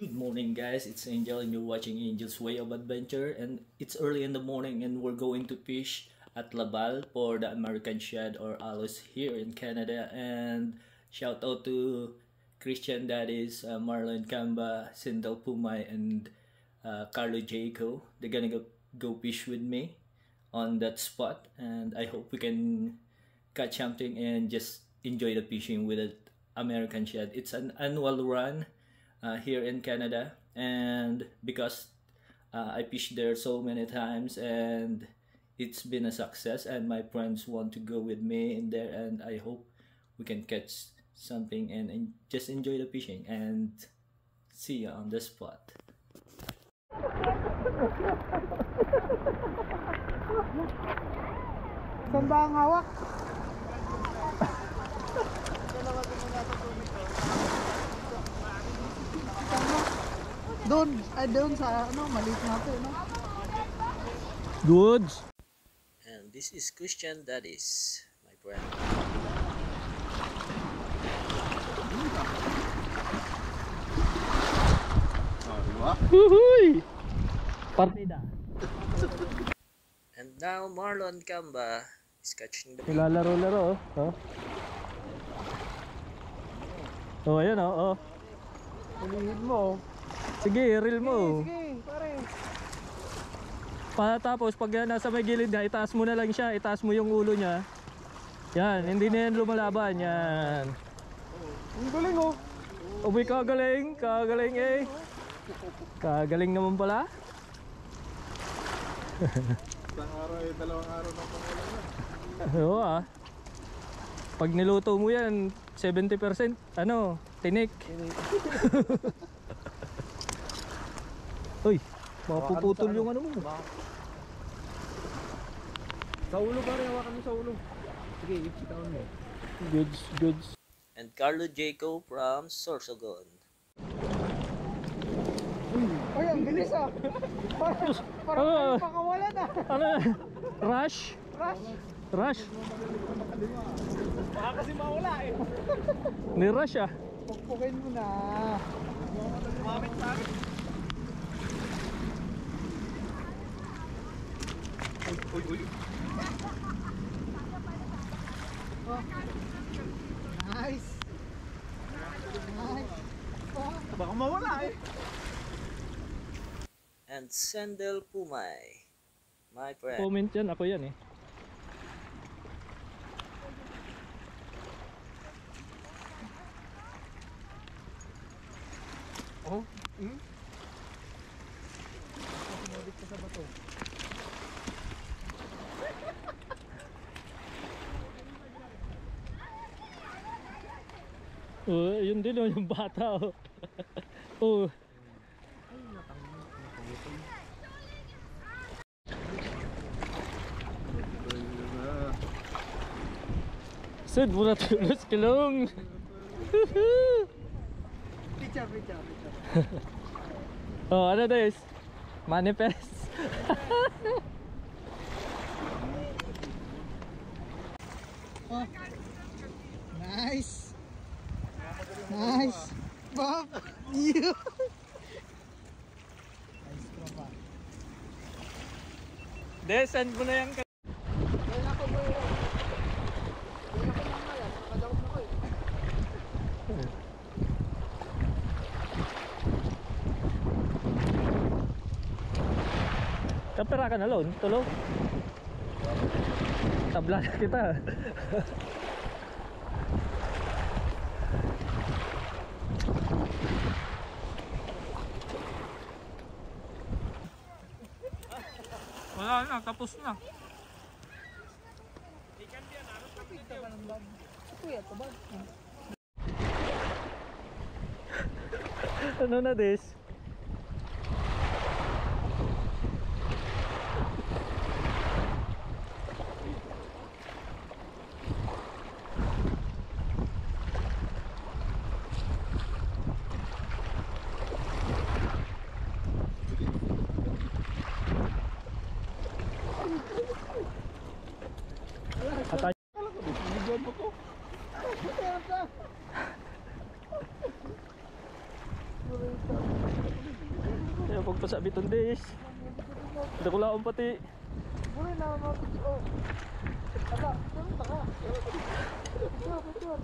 Good morning guys, it's Angel and you're watching Angel's Way of Adventure, and it's early in the morning and we're going to fish at Laval for the American Shad or Alus here in Canada. And shout out to Christian Daddies, Marlon Camba, Sindel Pumay, and Carlo Jaco. They're gonna go fish with me on that spot, and I hope we can catch something and just enjoy the fishing with the American Shad. It's an annual run here in Canada, and because I fished there so many times and it's been a success, and my friends want to go with me in there, and I hope we can catch something and just enjoy the fishing and see you on the spot. Saan ba ang hawak? Doon, doon sa maliit natin, no? Goods. And this is Christian Daddies, my friend. Huhuy! Partida. And now Marlon Camba is catching the Nilalaro-laro, oh. Oh, ayan oh. Ulihin mo. Sige, reel mo. Sige, pare. Tapos pag nasa may gilid niya, itaas mo na lang siya, itaas mo yung ulo niya. Yan, hindi na yan lumalaban. Yan. Ang galing, oh. Uy, kagaling eh. Kagaling naman pala. Isang araw eh, dalawang araw ng pangulan na. Oo ah. Pag niluto mo yan, 70% tinik. Uy, mapuputol yung ano mo. Sa ulo, pare, hawakan mo sa ulo. Sige, ipitawan mo. Goods. And Carlo Jaco from Sorsogon. Ay, ang bilis ah. Parang pakawalan ah. Ano? Rush? Baka kasi mawala eh. Ni-rush ah. Pukpukin mo na. Mamit sa akin. Uy. Oh. Nice. Baka mawala eh. And Sindel Pumay, my friend. Comment yan, ako yan eh. Oh, sumabit ka sa bato. Oh, yun din oh, yung bata oh. Oh. Sid, muna tulos kilong. Picture. Oh, ano this? Manifest. Oh. Nice. Bob. You. Nice tropa. Descend mo na yan. Wala ko mo. Wala ko mamaya. Nakadawag na ko eh. Kapira ka na lon, tulog. Tabla na kita. Wala na, tapos na. Ano na this? pagpasabi tundis. Ada ko laon pati. Boleh na mapit. Oh. Ala, saan ka? Picture.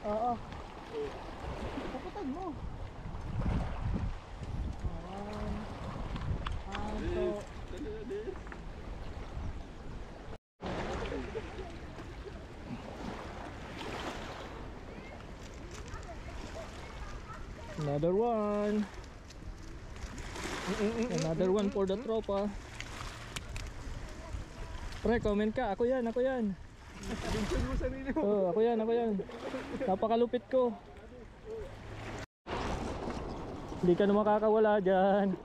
Oo. Kapitan mo. Another one. Another one for the tropa. Pre, comment ka. Ako yan, ako yan. Oh, ako yan, ako yan. Napakalupit ko. Hindi ka na makakawala dyan.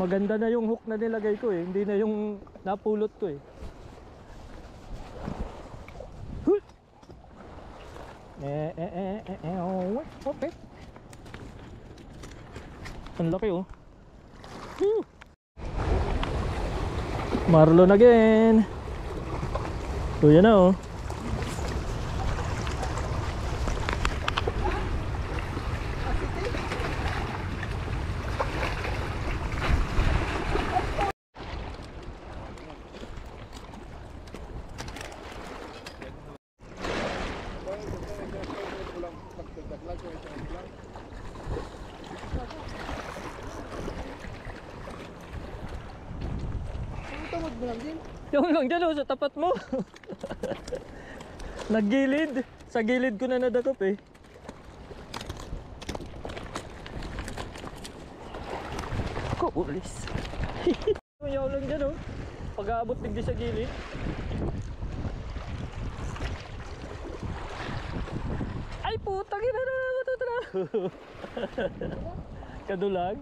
Maganda na yung hook na nilagay ko eh. Hindi na yung napulot ko eh. Hut! Okay. Ang laki oh. Woo! Marlon again. So yan na oh. Yung lang dyan oh, sa tapat mo. Naggilid. Sa gilid ko na nadakop eh. Kulis. Yung lang dyan oh. Pag-aabot digdi sa gilid. Ay putang ina na matutula. Kadulag.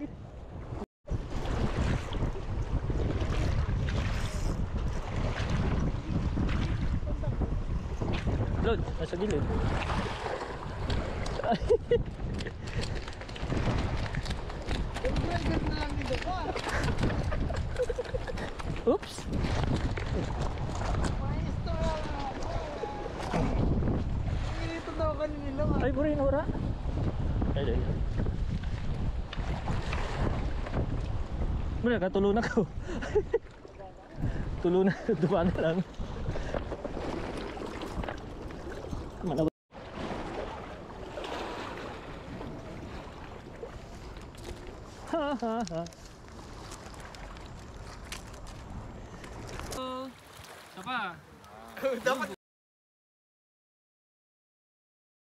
Lod, nasa gilid. Oops. Ay, burin ora. Ay. Muna katulon ako. Tulon na, dumaan na lang. Mana hahaha. Apa? Dapat